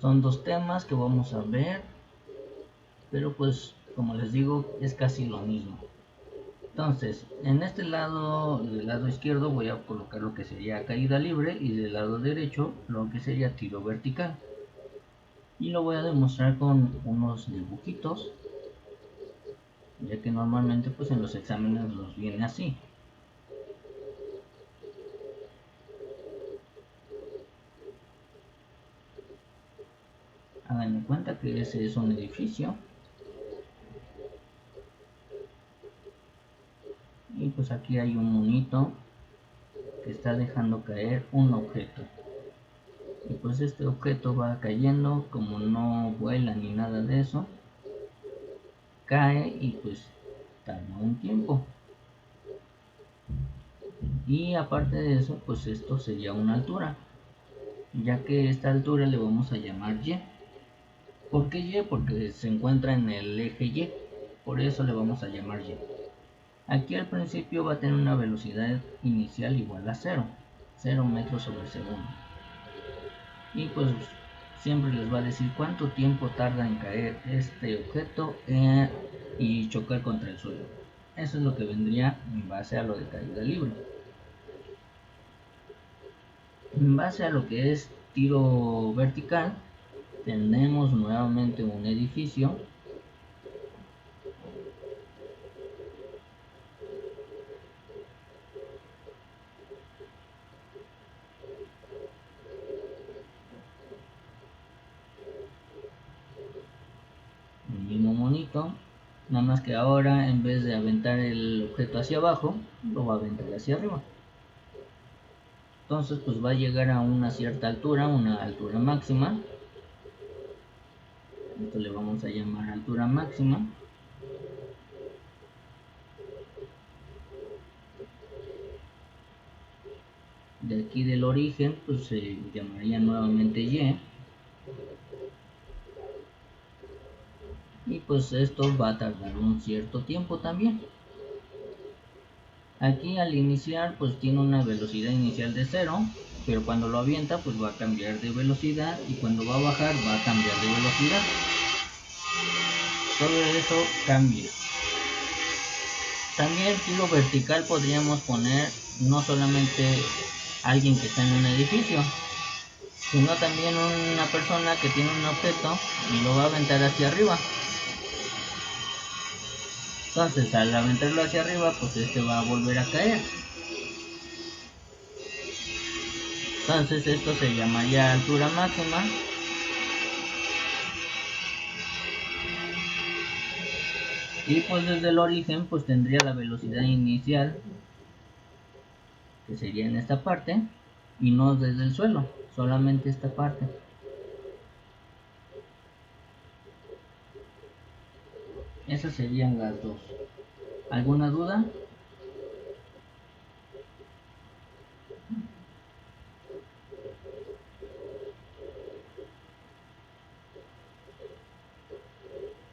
Son dos temas que vamos a ver, pero pues como les digo es casi lo mismo. Entonces en este lado, del lado izquierdo, voy a colocar lo que sería caída libre y del lado derecho lo que sería tiro vertical, y lo voy a demostrar con unos dibujitos, ya que normalmente pues en los exámenes los viene así. Hagan en cuenta que ese es un edificio y pues aquí hay un monito que está dejando caer un objeto, y pues este objeto va cayendo, como no vuela ni nada de eso, cae y pues tarda un tiempo. Y aparte de eso, pues esto sería una altura, ya que esta altura le vamos a llamar y. ¿Por qué y? Porque se encuentra en el eje y, por eso le vamos a llamar y. Aquí al principio va a tener una velocidad inicial igual a 0 metros sobre segundo, y pues siempre les va a decir cuánto tiempo tarda en caer este objeto y chocar contra el suelo. Eso es lo que vendría en base a lo de caída libre. En base a lo que es tiro vertical, tenemos nuevamente un edificio. El mismo monito, nada más que ahora en vez de aventar el objeto hacia abajo, lo va a aventar hacia arriba. Entonces pues va a llegar a una cierta altura, una altura máxima. Esto le vamos a llamar altura máxima. De aquí del origen pues se llamaría nuevamente y. Y pues esto va a tardar un cierto tiempo también. Aquí al iniciar pues tiene una velocidad inicial de 0, pero cuando lo avienta pues va a cambiar de velocidad, y cuando va a bajar va a cambiar de velocidad. Todo eso cambia. También tiro vertical podríamos poner no solamente alguien que está en un edificio, sino también una persona que tiene un objeto y lo va a aventar hacia arriba. Entonces al aventarlo hacia arriba pues este va a volver a caer. Entonces esto se llamaría altura máxima. Y pues desde el origen pues tendría la velocidad inicial, que sería en esta parte, y no desde el suelo, solamente esta parte. Esas serían las dos. ¿Alguna duda?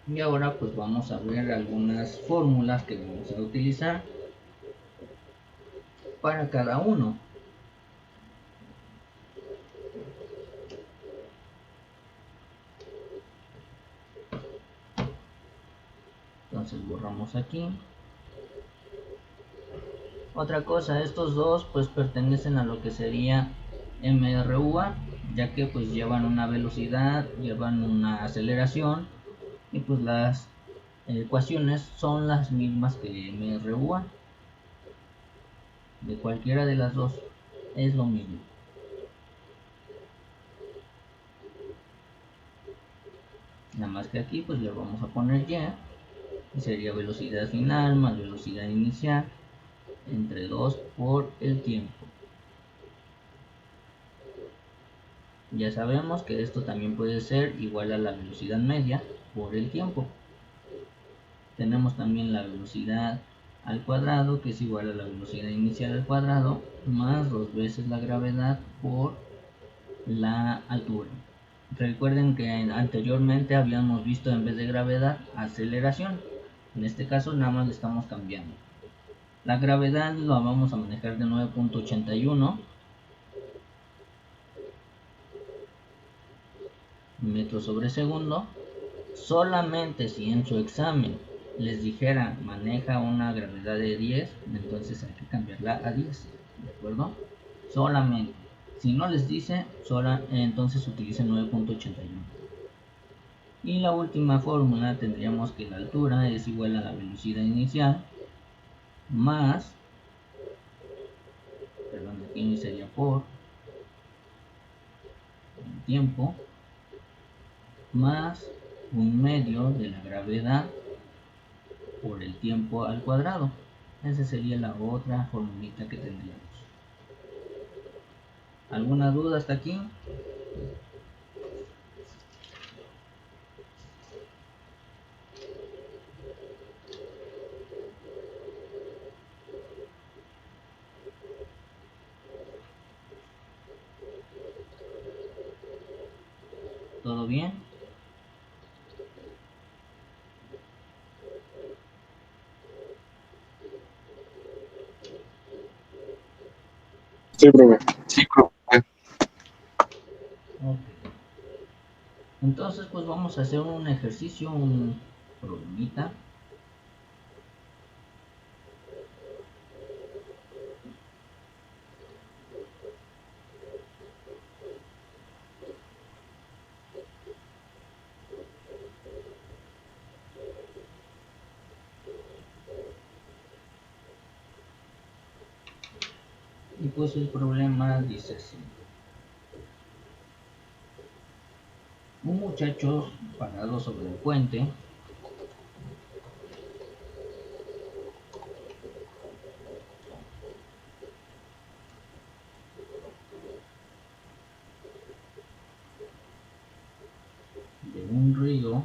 Y ahora pues vamos a ver algunas fórmulas que vamos a utilizar para cada uno. Entonces borramos aquí. Otra cosa, estos dos pues pertenecen a lo que sería MRUA, ya que pues llevan una velocidad, llevan una aceleración, y pues las ecuaciones son las mismas que MRUA. De cualquiera de las dos es lo mismo. Nada más que aquí pues le vamos a poner y sería velocidad final más velocidad inicial entre 2 por el tiempo. Ya sabemos que esto también puede ser igual a la velocidad media por el tiempo. Tenemos también la velocidad al cuadrado, que es igual a la velocidad inicial al cuadrado más 2 veces la gravedad por la altura. Recuerden que anteriormente habíamos visto en vez de gravedad aceleración. En este caso nada más le estamos cambiando. La gravedad lo vamos a manejar de 9.81. metros sobre segundo. Solamente si en su examen les dijera maneja una gravedad de 10, entonces hay que cambiarla a 10, ¿de acuerdo? Solamente. Si no les dice, entonces utilicen 9.81. Y la última fórmula tendríamos que la altura es igual a la velocidad inicial más, perdón, aquí sería por el tiempo más un medio de la gravedad por el tiempo al cuadrado. Esa sería la otra formulita que tendríamos. ¿Alguna duda hasta aquí? ¿Todo bien? Sí, profe. Sí, profe. Ok. Entonces pues vamos a hacer un ejercicio, un problemita. Y pues el problema dice así. Un muchacho parado sobre el puente de un río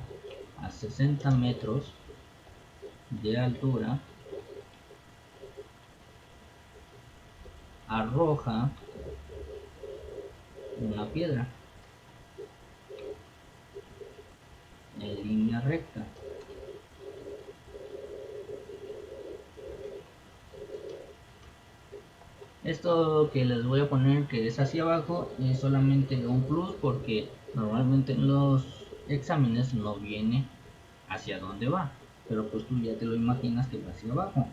a 60 metros de altura arroja una piedra en línea recta. Esto que les voy a poner que es hacia abajo es solamente un plus porque normalmente en los exámenes no viene hacia dónde va, pero pues tú ya te lo imaginas que va hacia abajo.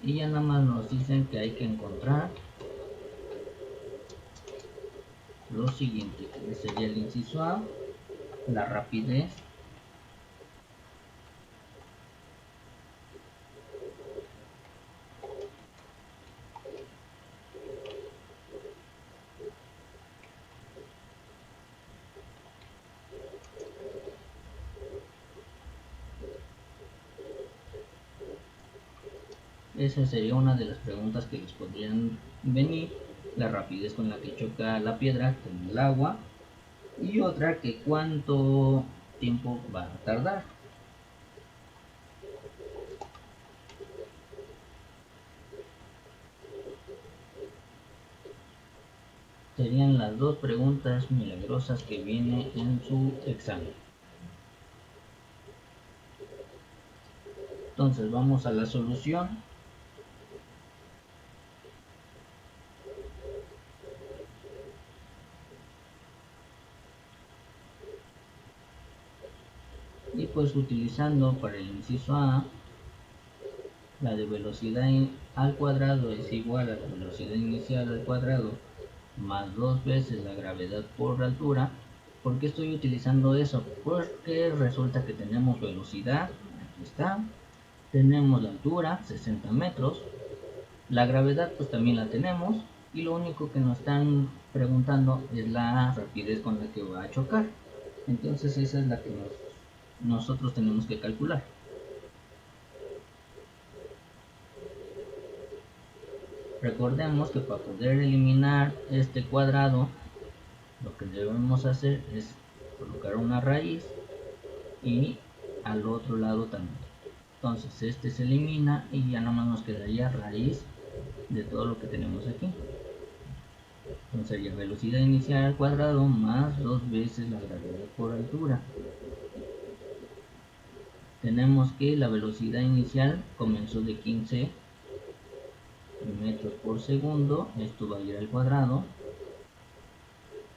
Y ya nada más nos dicen que hay que encontrar lo siguiente, que sería el inciso A, la rapidez, esa sería una de las preguntas que les podrían venir, la rapidez con la que choca la piedra con el agua, y otra que cuánto tiempo va a tardar. Serían las dos preguntas milagrosas que viene en su examen. Entonces vamos a la solución. Y pues utilizando para el inciso A, la de velocidad al cuadrado es igual a la velocidad inicial al cuadrado más dos veces la gravedad por altura. ¿Por qué estoy utilizando eso? Porque resulta que tenemos velocidad, aquí está, tenemos la altura, 60 metros, la gravedad pues también la tenemos, y lo único que nos están preguntando es la rapidez con la que va a chocar. Entonces esa es la que nosotros tenemos que calcular. Recordemos que para poder eliminar este cuadrado, lo que debemos hacer es colocar una raíz y al otro lado también. Entonces este se elimina y ya nomás nos quedaría raíz de todo lo que tenemos aquí. Entonces sería velocidad inicial al cuadrado más dos veces la gravedad por altura. tenemos que la velocidad inicial comenzó de 15 metros por segundo, esto va a ir al cuadrado,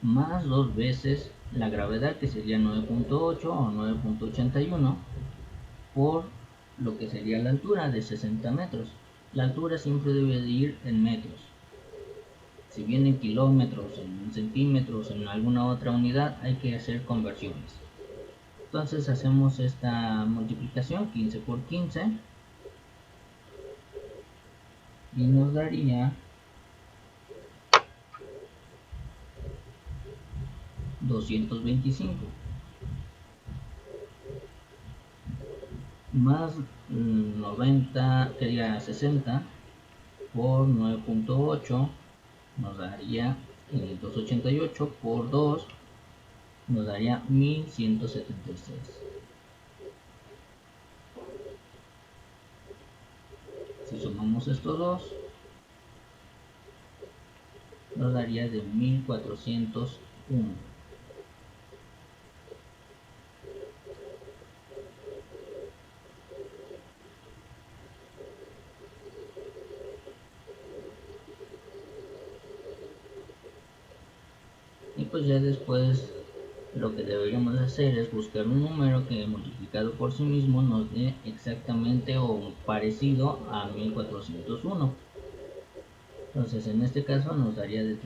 más 2 veces la gravedad, que sería 9.8 o 9.81, por lo que sería la altura de 60 metros. La altura siempre debe de ir en metros. Si bien en kilómetros, en centímetros, en alguna otra unidad, hay que hacer conversiones. Entonces hacemos esta multiplicación, 15 por 15, y nos daría 225 más 90, sería 60 por 9.8, nos daría 588 por 2, nos daría 1176. Si sumamos estos dos, nos daría de 1401. Y pues ya después lo que deberíamos hacer es buscar un número que multiplicado por sí mismo nos dé exactamente o parecido a 1401. Entonces en este caso nos daría de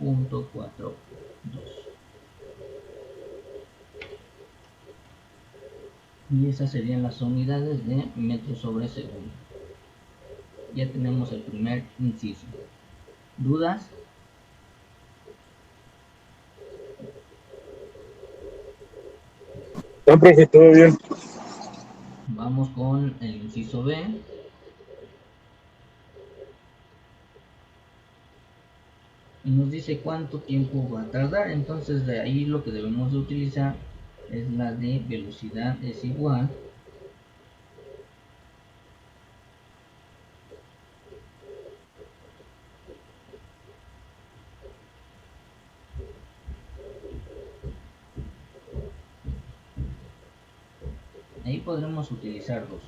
37.42. Y esas serían las unidades de metros sobre segundo. Ya tenemos el primer inciso. ¿Dudas? No, profe, todo bien. Vamos con el inciso B. Y nos dice cuánto tiempo va a tardar. Entonces de ahí lo que debemos de utilizar es la de velocidad es igual ahí podremos utilizar dos.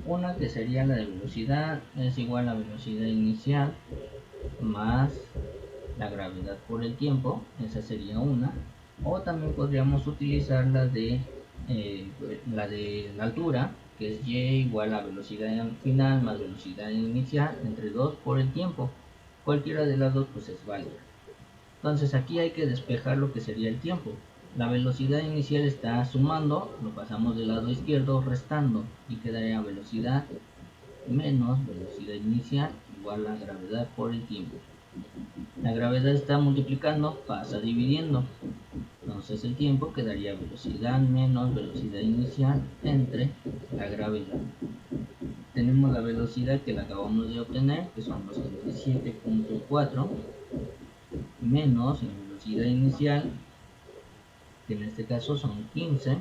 Una que sería la de velocidad es igual a velocidad inicial más la gravedad por el tiempo, esa sería una. O también podríamos utilizar la de la altura, que es y igual a velocidad final más velocidad inicial entre 2 por el tiempo. Cualquiera de las dos pues es válida. Entonces aquí hay que despejar lo que sería el tiempo. La velocidad inicial está sumando, lo pasamos del lado izquierdo restando y quedaría velocidad menos velocidad inicial igual a gravedad por el tiempo. La gravedad está multiplicando, pasa dividiendo. Entonces el tiempo quedaría velocidad menos velocidad inicial entre la gravedad. Tenemos la velocidad que la acabamos de obtener, que son los 37.4, menos la velocidad inicial, que en este caso son 15,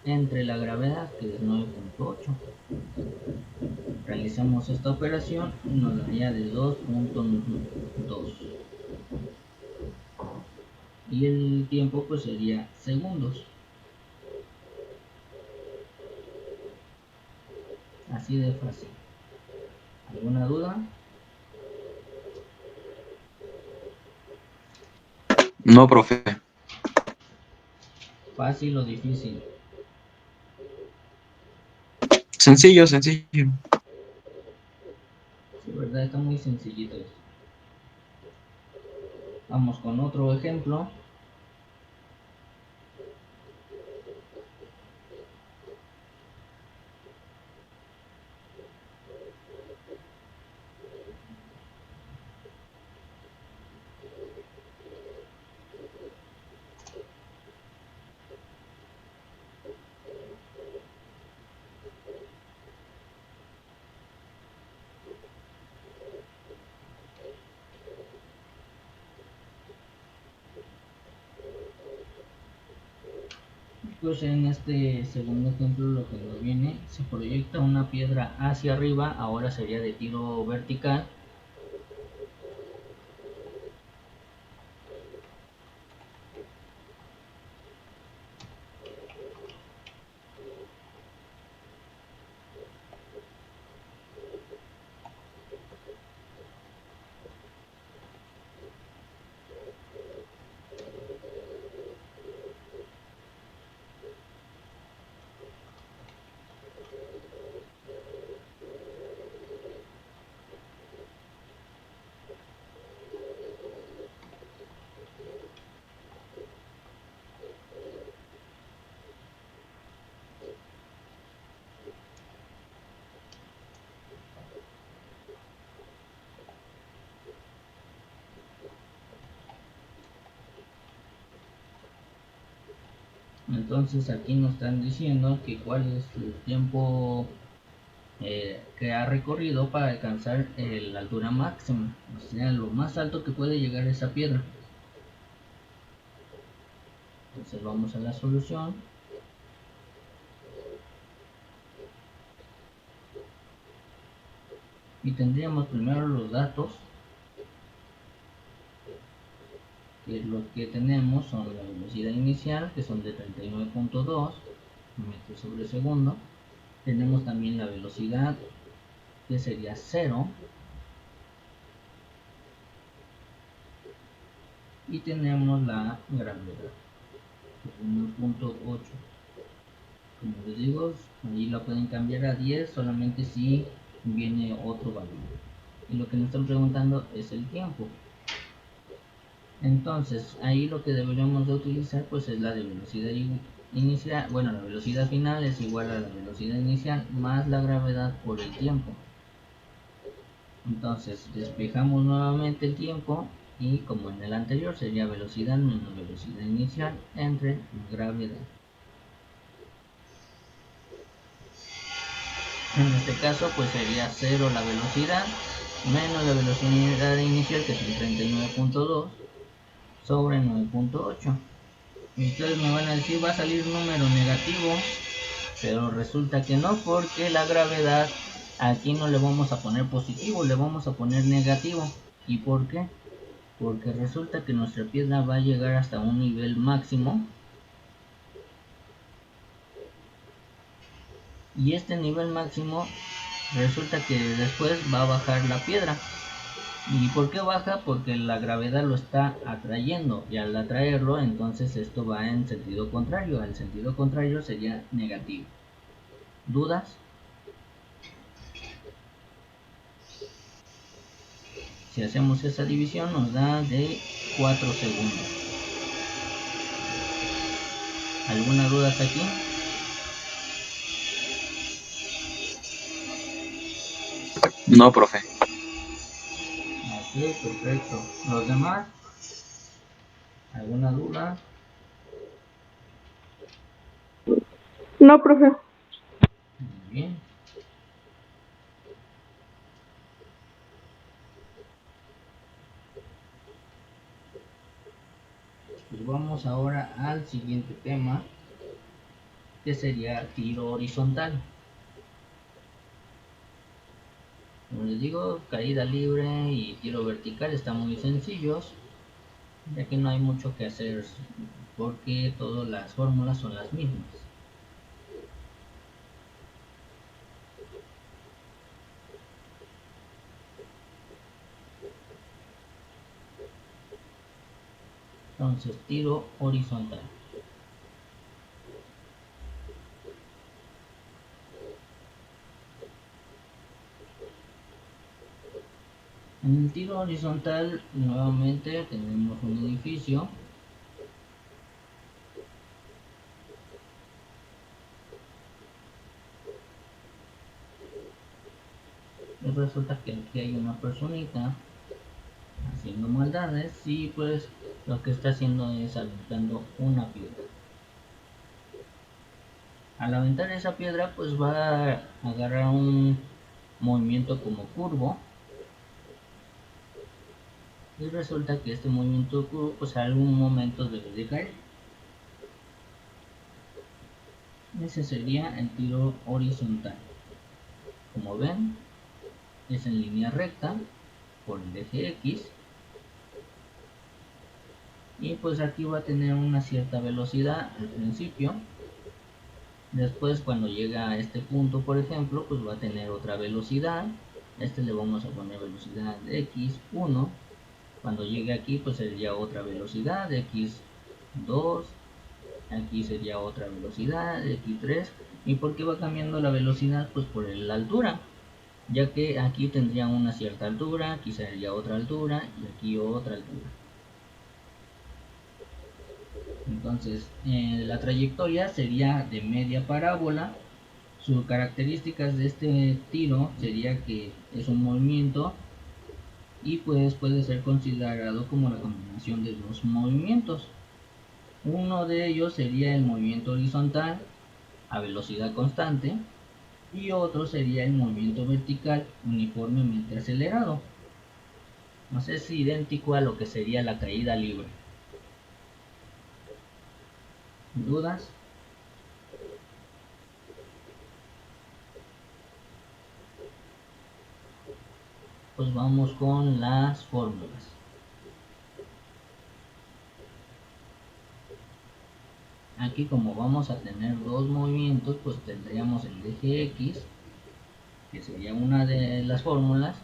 entre la gravedad, que es 9.8. Realizamos esta operación y nos daría de 2.2. Y el tiempo pues sería segundos. Así de fácil. ¿Alguna duda? No, profe. ¿Fácil o difícil? Sencillo, sencillo. Sí, verdad, está muy sencillito esto. Vamos con otro ejemplo. Pues en este segundo ejemplo lo que nos viene, se proyecta una piedra hacia arriba, ahora sería de tiro vertical. Entonces aquí nos están diciendo que cuál es el tiempo que ha recorrido para alcanzar la altura máxima, o sea, lo más alto que puede llegar esa piedra. Entonces vamos a la solución. Y tendríamos primero los datos, que lo que tenemos son la velocidad inicial, que son de 39.2 metros sobre segundo. Tenemos también la velocidad, que sería 0. Y tenemos la gravedad, que es 1.8. Como les digo, ahí la pueden cambiar a 10 solamente si viene otro valor. Y lo que nos están preguntando es el tiempo. Entonces ahí lo que deberíamos de utilizar pues es la de velocidad inicial. Bueno, la velocidad final es igual a la velocidad inicial más la gravedad por el tiempo. Entonces despejamos nuevamente el tiempo y como en el anterior sería velocidad menos velocidad inicial entre gravedad. En este caso pues sería 0 la velocidad menos la velocidad inicial, que son 39.2 sobre 9.8. Y ustedes me van a decir, va a salir número negativo, pero resulta que no, porque la gravedad aquí no le vamos a poner positivo, le vamos a poner negativo. ¿Y por qué? Porque resulta que nuestra piedra va a llegar hasta un nivel máximo, y este nivel máximo resulta que después va a bajar la piedra. ¿Y por qué baja? Porque la gravedad lo está atrayendo, y al atraerlo entonces esto va en sentido contrario. El sentido contrario sería negativo. ¿Dudas? Si hacemos esa división nos da de 4 segundos. ¿Alguna duda hasta aquí? No, profe. Ok, perfecto. ¿Los demás? ¿Alguna duda? No, profe. Muy bien. Pues vamos ahora al siguiente tema, que sería tiro horizontal. Como les digo, caída libre y tiro vertical están muy sencillos, ya que no hay mucho que hacer porque todas las fórmulas son las mismas. Entonces, tiro horizontal. En el tiro horizontal nuevamente tenemos un edificio. Y resulta que aquí hay una personita haciendo maldades, y pues lo que está haciendo es aventando una piedra. Al aventar esa piedra pues va a agarrar un movimiento como curvo, y resulta que este movimiento curvo pues en algún momento debe de caer. Ese sería el tiro horizontal. Como ven, es en línea recta por el eje X, y pues aquí va a tener una cierta velocidad al principio. Después, cuando llega a este punto, por ejemplo, pues va a tener otra velocidad. Este le vamos a poner velocidad x1. Cuando llegue aquí pues sería otra velocidad x2. Aquí sería otra velocidad x3. ¿Y por qué va cambiando la velocidad? Pues por la altura, ya que aquí tendría una cierta altura, aquí sería otra altura y aquí otra altura. Entonces la trayectoria sería de media parábola. Sus características de este tiro sería que es un movimiento, y pues puede ser considerado como la combinación de dos movimientos. Uno de ellos sería el movimiento horizontal a velocidad constante y otro sería el movimiento vertical uniformemente acelerado. No sé si idéntico a lo que sería la caída libre. ¿Dudas? Pues vamos con las fórmulas. Aquí como vamos a tener dos movimientos, pues tendríamos el eje X, que sería una de las fórmulas,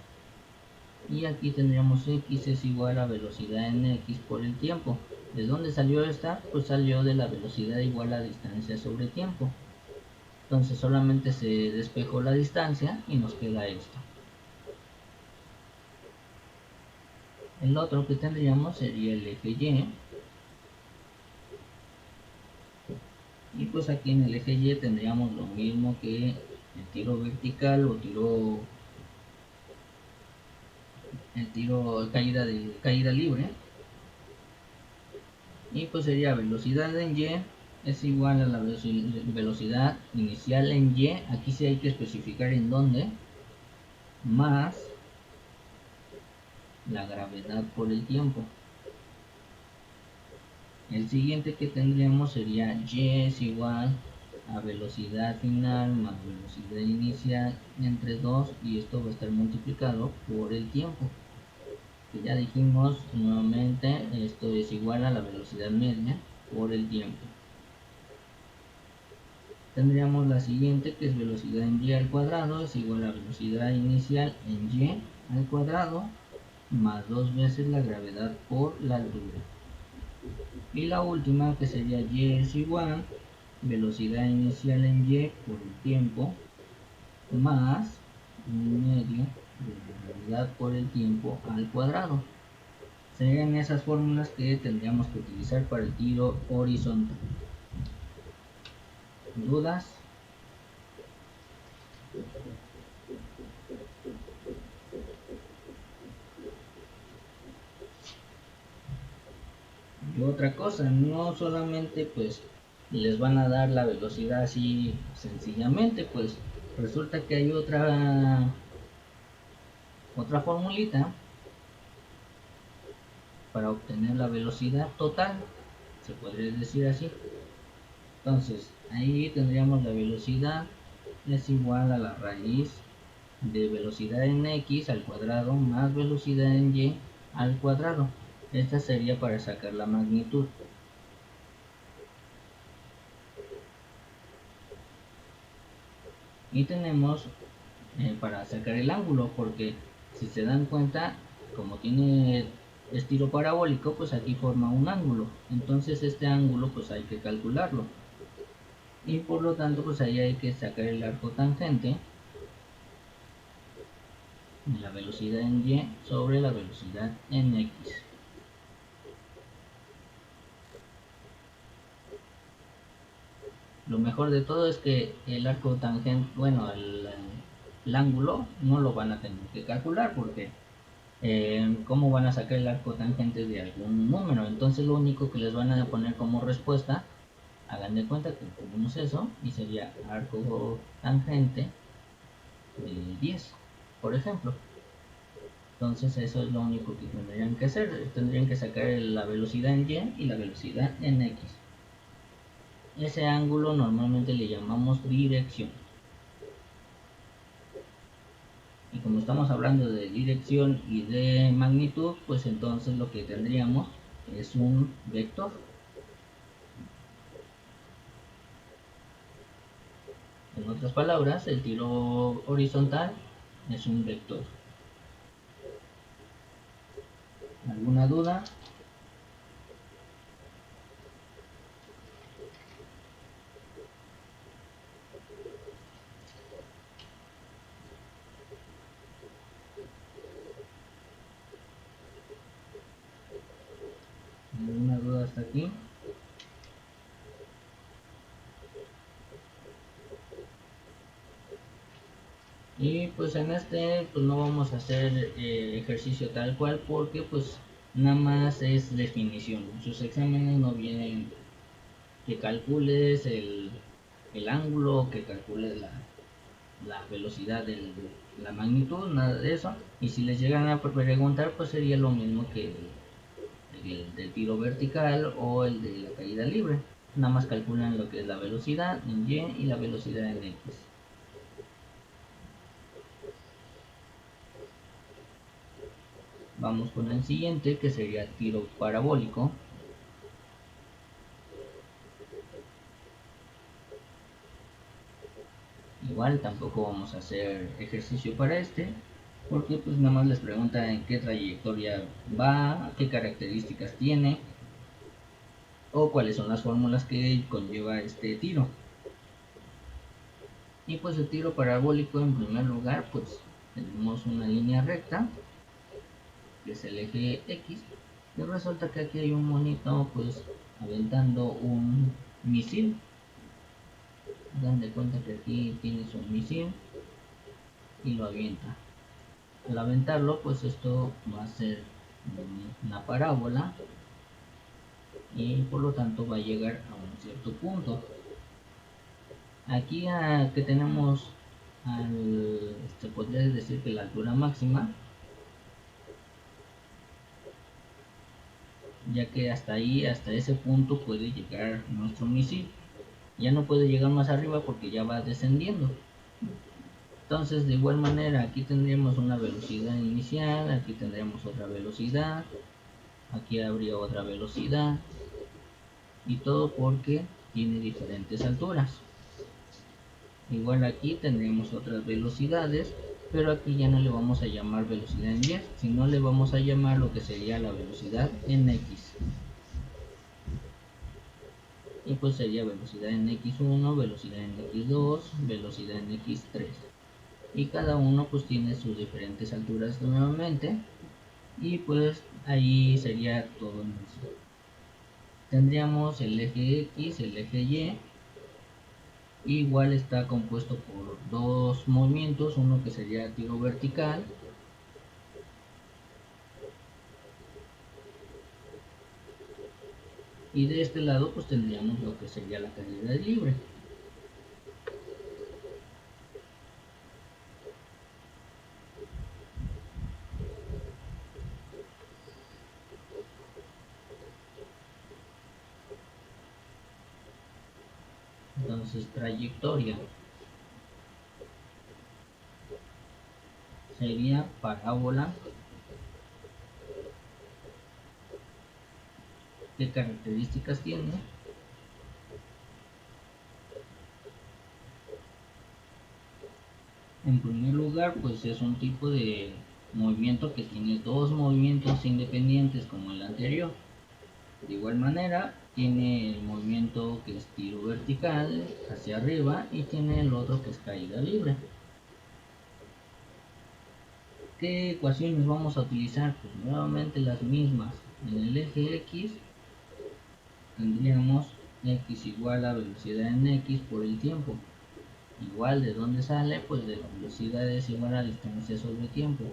y aquí tendríamos X es igual a velocidad en X por el tiempo. ¿De dónde salió esta? Pues salió de la velocidad igual a distancia sobre tiempo. Entonces solamente se despejó la distancia y nos queda esto. El otro que tendríamos sería el eje Y. Y pues aquí en el eje Y tendríamos lo mismo que el tiro vertical o caída libre. Y pues sería velocidad en Y es igual a la velocidad inicial en Y. Aquí sí hay que especificar en dónde. Más la gravedad por el tiempo. El siguiente que tendríamos sería Y es igual a velocidad final más velocidad inicial entre 2 y esto va a estar multiplicado por el tiempo. Que ya dijimos nuevamente, esto es igual a la velocidad media por el tiempo. Tendríamos la siguiente que es velocidad en Y al cuadrado es igual a velocidad inicial en Y al cuadrado más 2 veces la gravedad por la altura. Y la última que sería Y es igual velocidad inicial en Y por el tiempo más un medio de la gravedad por el tiempo al cuadrado. Serían esas fórmulas que tendríamos que utilizar para el tiro horizontal. ¿Dudas? Y otra cosa, no solamente pues les van a dar la velocidad así sencillamente, pues resulta que hay otra formulita para obtener la velocidad total, se podría decir así. Entonces ahí tendríamos la velocidad es igual a la raíz de velocidad en X al cuadrado más velocidad en Y al cuadrado. Esta sería para sacar la magnitud. Y tenemos para sacar el ángulo, porque si se dan cuenta, como tiene estilo parabólico, pues aquí forma un ángulo. Entonces este ángulo pues hay que calcularlo. Y por lo tanto pues ahí hay que sacar el arco tangente de la velocidad en Y sobre la velocidad en X. Lo mejor de todo es que el arco tangente, bueno, el ángulo no lo van a tener que calcular porque cómo van a sacar el arco tangente de algún número. Entonces lo único que les van a poner como respuesta, hagan de cuenta que tenemos eso y sería arco tangente de 10, por ejemplo. Entonces eso es lo único que tendrían que hacer. Tendrían que sacar la velocidad en Y y la velocidad en X. Ese ángulo normalmente le llamamos dirección. Y como estamos hablando de dirección y de magnitud, pues entonces lo que tendríamos es un vector. En otras palabras, el tiro horizontal es un vector. ¿Alguna duda? ¿Alguna duda hasta aquí? Y pues en este pues no vamos a hacer ejercicio tal cual porque pues nada más es definición. Sus exámenes no vienen que calcules el ángulo, que calcules la velocidad de la magnitud, nada de eso. Y si les llegan a preguntar, pues sería lo mismo que el del tiro vertical o el de la caída libre. Nada más calculan lo que es la velocidad en Y y la velocidad en X. Vamos con el siguiente, que sería tiro parabólico. Igual tampoco vamos a hacer ejercicio para este, porque pues nada más les pregunta en qué trayectoria va, qué características tiene o cuáles son las fórmulas que conlleva este tiro. Y pues el tiro parabólico, en primer lugar, pues tenemos una línea recta que es el eje X, y resulta que aquí hay un monito pues aventando un misil. Dan de cuenta que aquí tienes un misil y lo avienta. Al aventarlo, pues esto va a ser una parábola y por lo tanto va a llegar a un cierto punto. Aquí que tenemos se podría decir que la altura máxima, ya que hasta ahí, hasta ese punto puede llegar nuestro misil. Ya no puede llegar más arriba porque ya va descendiendo. Entonces, de igual manera, aquí tendríamos una velocidad inicial, aquí tendríamos otra velocidad, aquí habría otra velocidad, y todo porque tiene diferentes alturas. Igual aquí tendríamos otras velocidades, pero aquí ya no le vamos a llamar velocidad en Y, sino le vamos a llamar lo que sería la velocidad en X. Y pues sería velocidad en X1, velocidad en X2, velocidad en X3. Y cada uno pues tiene sus diferentes alturas nuevamente, y pues ahí sería todo en eso. Tendríamos el eje X, el eje Y, igual está compuesto por dos movimientos, uno que sería tiro vertical y de este lado pues tendríamos lo que sería la caída libre. Entonces, trayectoria sería parábola. ¿Qué características tiene? En primer lugar, pues es un tipo de movimiento que tiene dos movimientos independientes como el anterior. De igual manera, tiene el movimiento que es tiro vertical hacia arriba y tiene el otro que es caída libre. ¿Qué ecuaciones vamos a utilizar? Pues nuevamente las mismas. En el eje X tendríamos X igual a velocidad en X por el tiempo. Igual, ¿de dónde sale? Pues de la velocidad es igual a distancia sobre tiempo.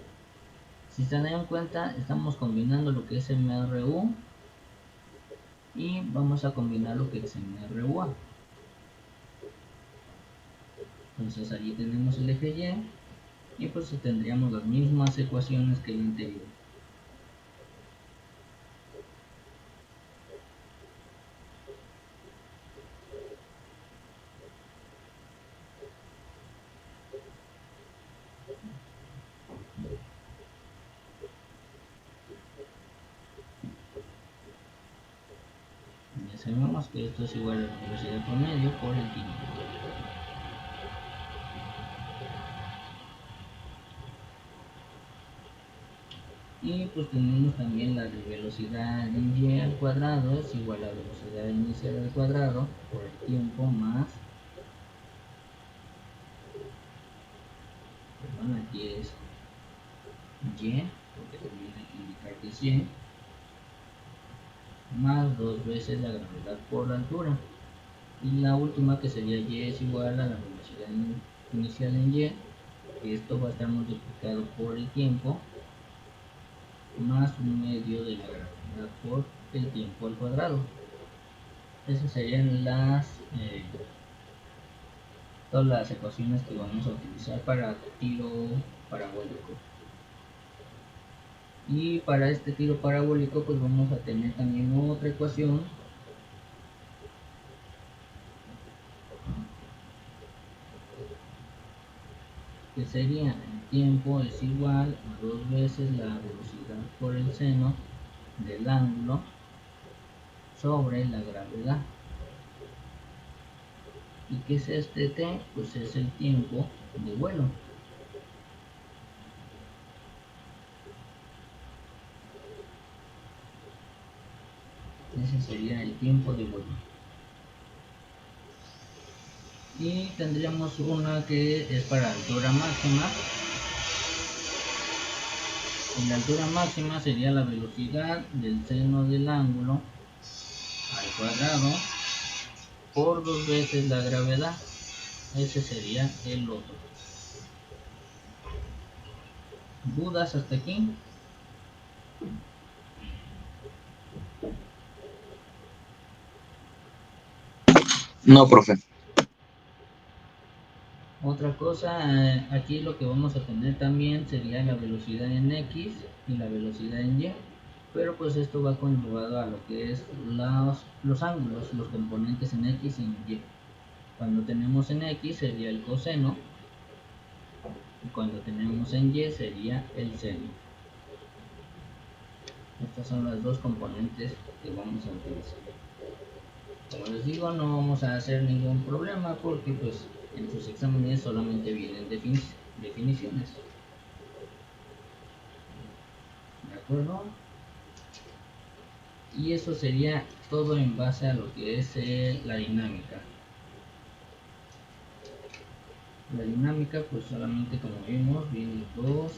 Si se dan cuenta, estamos combinando lo que es MRU y vamos a combinar lo que es MRUA. Entonces allí tenemos el eje Y pues tendríamos las mismas ecuaciones que el anterior. Ya sabemos que esto es igual a la velocidad promedio por el tiempo. Y pues tenemos también la de velocidad en y al cuadrado es igual a velocidad inicial al cuadrado por el tiempo más, perdón, aquí es y, porque también hay que indicar que es y, más dos veces la gravedad por la altura. Y la última, que sería y es igual a la velocidad inicial en y, que esto va a estar multiplicado por el tiempo más un medio de la gravedad por el tiempo al cuadrado. Esas serían todas las ecuaciones que vamos a utilizar para tiro parabólico. Y para este tiro parabólico pues vamos a tener también otra ecuación que sería el tiempo es igual a 2 veces la velocidad por el seno del ángulo sobre la gravedad. ¿Y qué es este t? Pues es el tiempo de vuelo. Ese sería el tiempo de vuelo. Y tendríamos una que es para altura máxima. Y la altura máxima sería la velocidad del seno del ángulo al cuadrado por 2 veces la gravedad. Ese sería el otro. ¿Dudas hasta aquí? No, profe. Otra cosa, aquí lo que vamos a tener también sería la velocidad en X y la velocidad en Y, pero pues esto va conjugado a lo que es los ángulos, los componentes en X y en Y. Cuando tenemos en X sería el coseno y cuando tenemos en Y sería el seno. Estas son las dos componentes que vamos a utilizar. Como les digo, no vamos a hacer ningún problema porque pues en sus exámenes solamente vienen definiciones. ¿De acuerdo? Y eso sería todo en base a lo que es la dinámica. La dinámica pues solamente, como vimos, vienen dos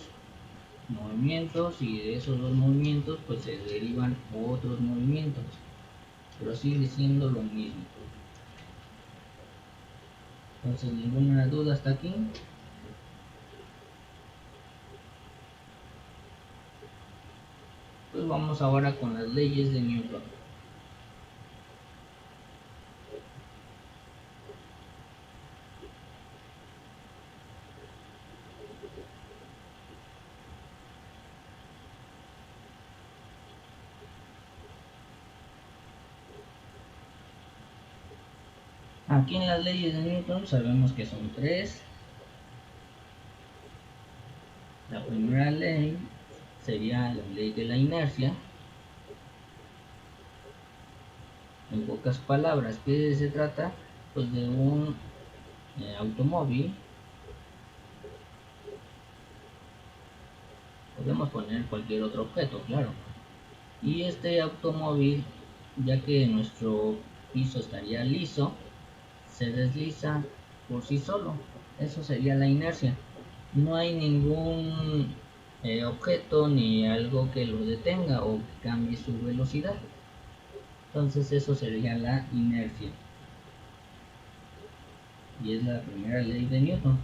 movimientos y de esos dos movimientos pues se derivan otros movimientos, pero sigue siendo lo mismo. Entonces, ninguna duda hasta aquí. Pues vamos ahora con las leyes de Newton. Aquí en las leyes de Newton sabemos que son tres. La primera ley sería la ley de la inercia. En pocas palabras, ¿qué se trata? Pues de un automóvil. Podemos poner cualquier otro objeto, claro. Y este automóvil, ya que nuestro piso estaría liso, se desliza por sí solo. Eso sería la inercia. No hay ningún objeto ni algo que lo detenga o que cambie su velocidad. Entonces eso sería la inercia. Y es la primera ley de Newton.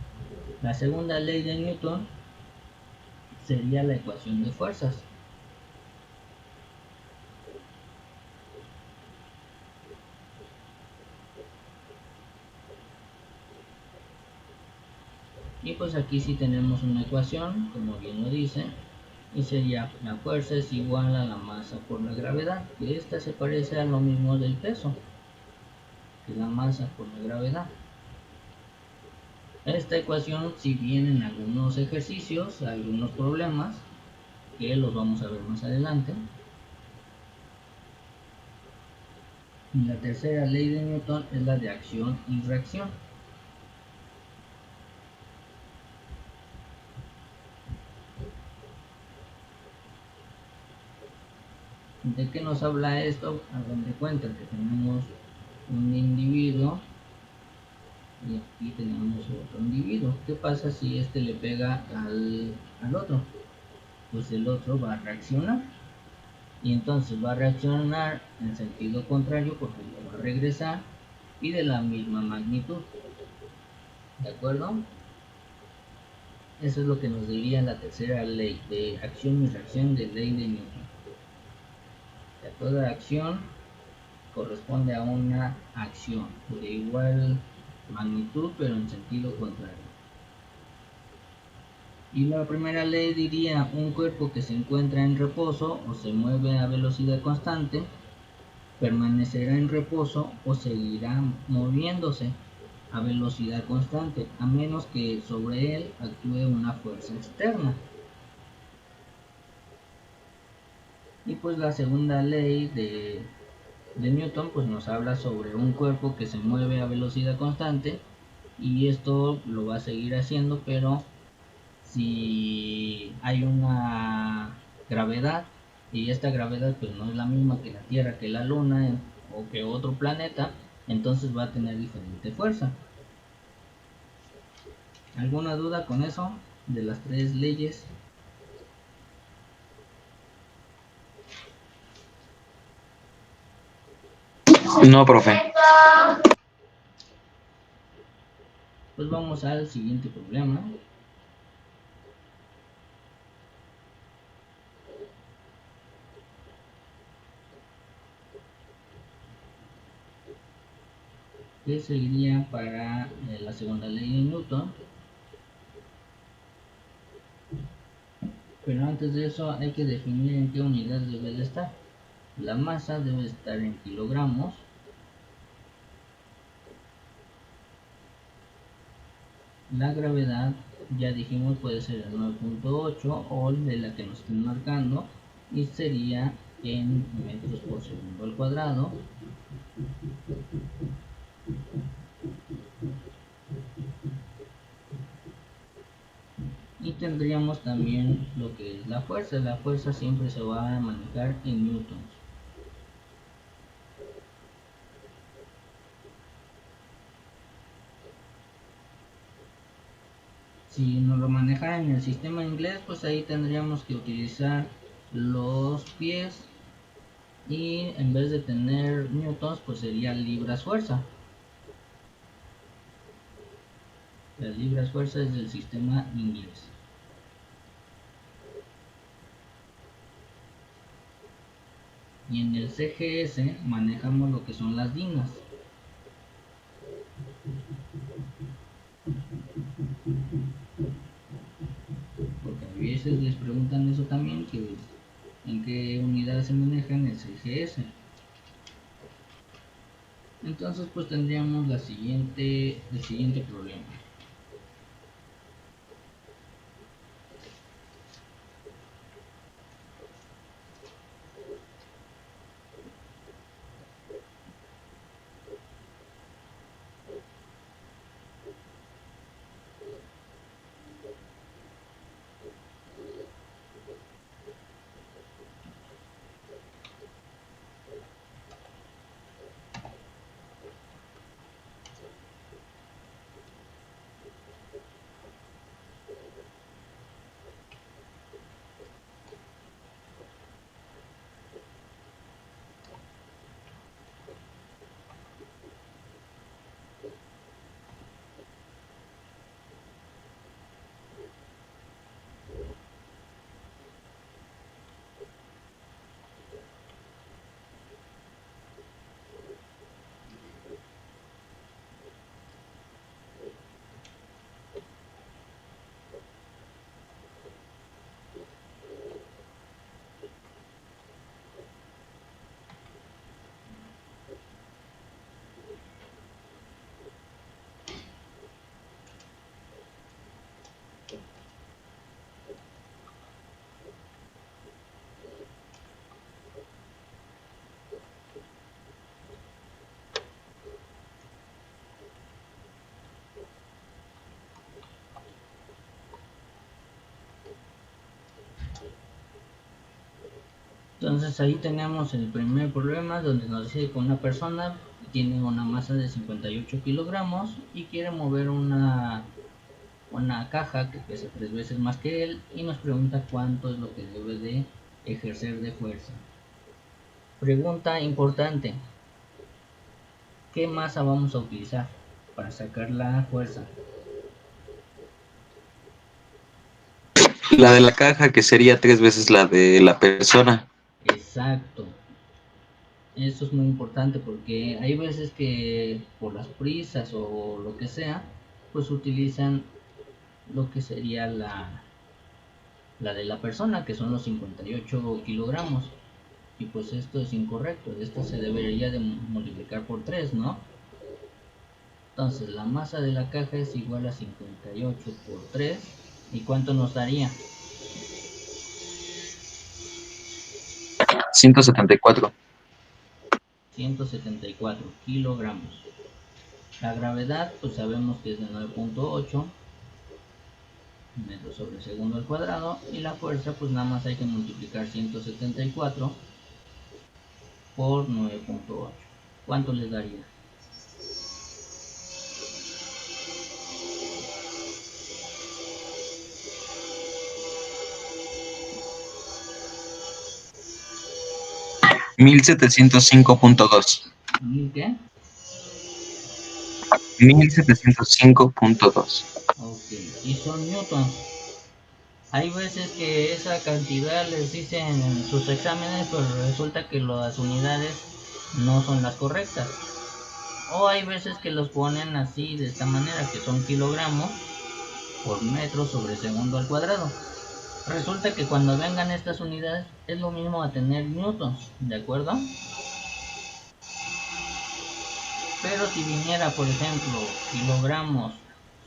La segunda ley de Newton sería la ecuación de fuerzas. Y pues aquí sí tenemos una ecuación, como bien lo dice, y sería la fuerza es igual a la masa por la gravedad, que esta se parece a lo mismo del peso, que la masa por la gravedad. Esta ecuación si vienen algunos ejercicios, algunos problemas, que los vamos a ver más adelante. Y la tercera ley de Newton es la de acción y reacción. ¿De qué nos habla esto? Hagan de cuenta que tenemos un individuo y aquí tenemos otro individuo. ¿Qué pasa si este le pega al otro? Pues el otro va a reaccionar y entonces va a reaccionar en sentido contrario porque lo va a regresar y de la misma magnitud. ¿De acuerdo? Eso es lo que nos diría la tercera ley de acción y reacción de ley de Newton. Que toda acción corresponde a una acción de igual magnitud pero en sentido contrario. Y la primera ley diría: un cuerpo que se encuentra en reposo o se mueve a velocidad constante permanecerá en reposo o seguirá moviéndose a velocidad constante, a menos que sobre él actúe una fuerza externa. Y pues la segunda ley de Newton pues nos habla sobre un cuerpo que se mueve a velocidad constante, y esto lo va a seguir haciendo, pero si hay una gravedad y esta gravedad pues no es la misma que la Tierra, que la Luna o que otro planeta, entonces va a tener diferente fuerza. ¿Alguna duda con eso de las tres leyes? No, profe. Pues vamos al siguiente problema. Que seguiría para la segunda ley de Newton. Pero antes de eso hay que definir en qué unidad debe de estar. La masa debe estar en kilogramos. La gravedad, ya dijimos, puede ser el 9.8 o de la que nos estén marcando, y sería en metros por segundo al cuadrado. Y tendríamos también lo que es la fuerza. La fuerza siempre se va a manejar en newtons. Si nos lo manejara en el sistema inglés, pues ahí tendríamos que utilizar los pies, y en vez de tener newtons pues sería libras fuerza. Las libras fuerza es del sistema inglés. Y en el CGS manejamos lo que son las dinas. Porque a veces les preguntan eso también, que en qué unidad se maneja en el CGS. Entonces pues tendríamos el siguiente problema. Entonces ahí tenemos el primer problema, donde nos dice que una persona tiene una masa de 58 kilogramos y quiere mover una caja que pesa 3 veces más que él, y nos pregunta cuánto es lo que debe de ejercer de fuerza. Pregunta importante: ¿qué masa vamos a utilizar para sacar la fuerza? La de la caja, que sería 3 veces la de la persona. Exacto. Eso es muy importante porque hay veces que por las prisas o lo que sea, pues utilizan lo que sería la de la persona, que son los 58 kilogramos. Y pues esto es incorrecto, esto se debería de multiplicar por 3, ¿no? Entonces la masa de la caja es igual a 58 por 3. ¿Y cuánto nos daría? 174. 174 kilogramos. La gravedad, pues sabemos que es de 9.8 metros sobre segundo al cuadrado. Y la fuerza, pues nada más hay que multiplicar 174 por 9.8. ¿Cuánto les daría? 1705.2. ¿Mil qué? 1705.2. Ok, y son newtons. Hay veces que esa cantidad les dicen en sus exámenes, pero resulta que las unidades no son las correctas. O hay veces que los ponen así, de esta manera, que son kilogramos por metro sobre segundo al cuadrado. Resulta que cuando vengan estas unidades es lo mismo a tener newtons, ¿de acuerdo? Pero si viniera, por ejemplo, kilogramos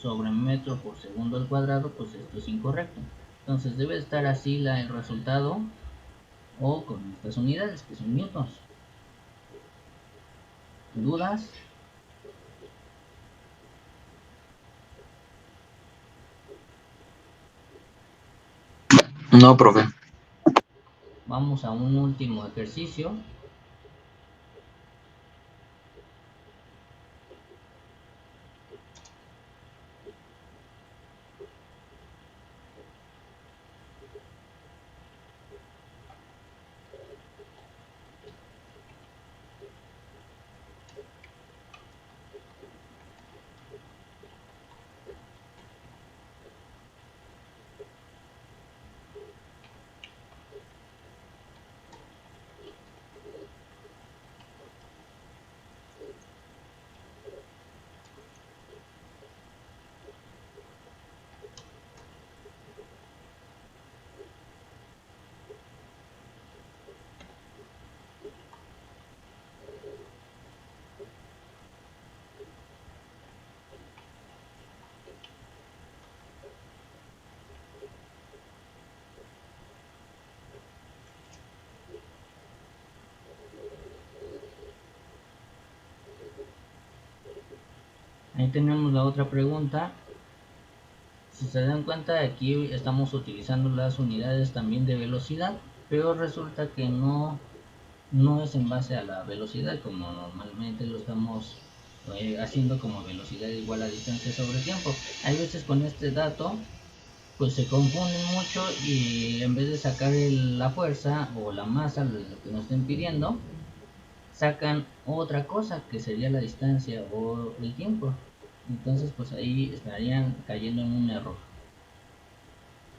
sobre metro por segundo al cuadrado, pues esto es incorrecto. Entonces debe estar así el resultado, o con estas unidades que son newtons. ¿Dudas? No, profe. Vamos a un último ejercicio. Ahí tenemos la otra pregunta. Si se dan cuenta, aquí estamos utilizando las unidades también de velocidad, pero resulta que no es en base a la velocidad como normalmente lo estamos haciendo, como velocidad igual a distancia sobre tiempo. Hay veces con este dato pues se confunden mucho y en vez de sacar la fuerza o la masa, lo que nos estén pidiendo, sacan otra cosa que sería la distancia o el tiempo. Entonces pues ahí estarían cayendo en un error.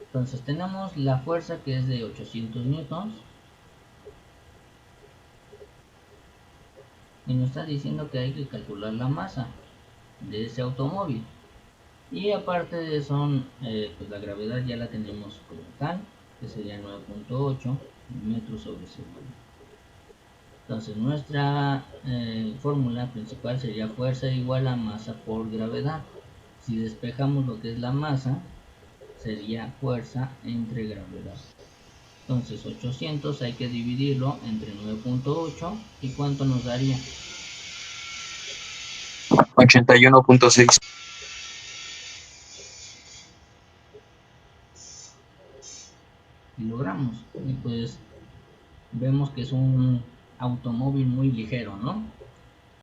Entonces tenemos la fuerza que es de 800 newtons y nos está diciendo que hay que calcular la masa de ese automóvil. Y aparte de eso, pues la gravedad ya la tenemos como tal, que sería 9.8 metros sobre segundo. Entonces nuestra fórmula principal sería fuerza igual a masa por gravedad. Si despejamos lo que es la masa, sería fuerza entre gravedad. Entonces 800 hay que dividirlo entre 9.8 y ¿cuánto nos daría? 81.6. Kilogramos. Y pues vemos que es un automóvil muy ligero, ¿no?